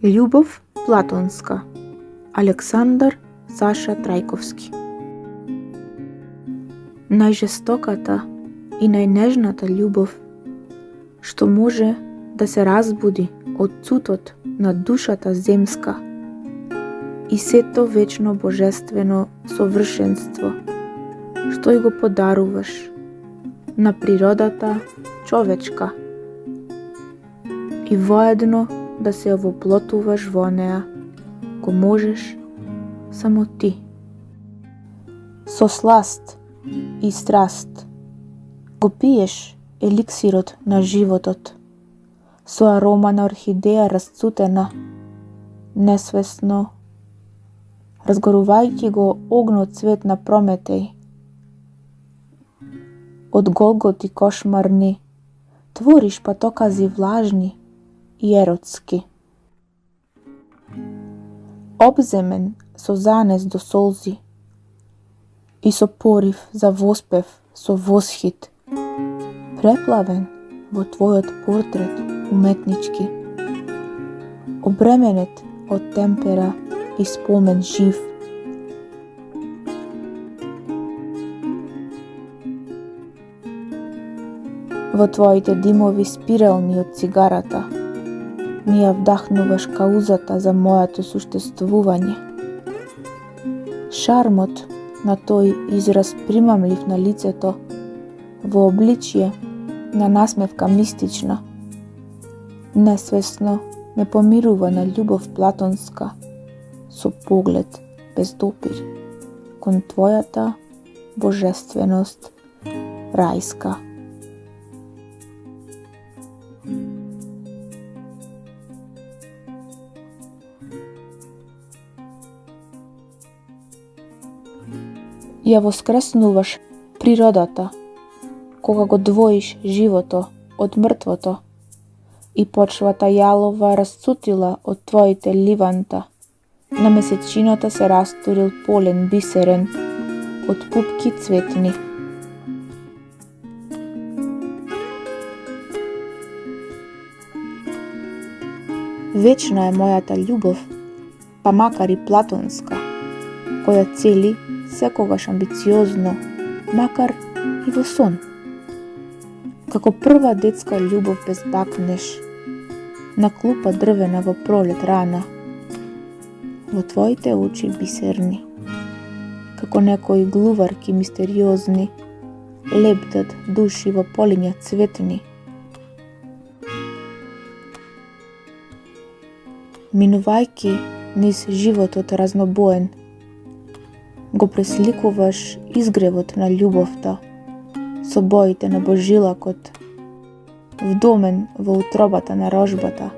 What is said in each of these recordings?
Љубов платонска. Александар Саша Трајковски. Најжестоката и најнежната љубов што може да се разбуди од цутот на душата земска и сето вечно божествено совршенство што ја го подаруваш на природата човечка и воедно да се овоплотуваш во неа, го можеш само ти. Со сласт и страст го пиеш еликсирот на животот, со арома на орхидеја расцутена, несвесно, разгорувајќи го огнот цвет на Прометеј. Од голготи кошмарни твориш патокази влажни и еротски. Обземен со занес до солзи и со порив за воспев со восхит, преплавен во твојот портрет уметнички, обременет од темпера и спомен жив. Во твоите димови спирални од цигарата ми ја вдахнуваш каузата за моето суштествување. Шармот на тој израз примамлив на лицето во обличје на насмевка мистична, несвесно ме помирува на љубов платонска со поглед без допир кон твојата божественост рајска. Ја воскреснуваш природата, кога го двоиш живото од мртвото и почвата јалова расцутила од твоите ливанта, на месечината се растурил полен бисерен од пупки цветни. Вечна е мојата љубов, па макар и платонска, која цели секогаш амбициозно, макар и во сон. Како прва детска љубов без бакнеш, на клупа дрвена во пролет рана, во твоите очи бисерни, како некои глуварки мистериозни, лептат души во полиња цветни. Минувајки низ животот разнобоен, го пресликуваш изгревот на љубовта со боите на божилакот, вдомен во утробата на рожбата.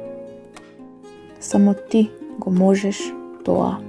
Само ти го можеш тоа.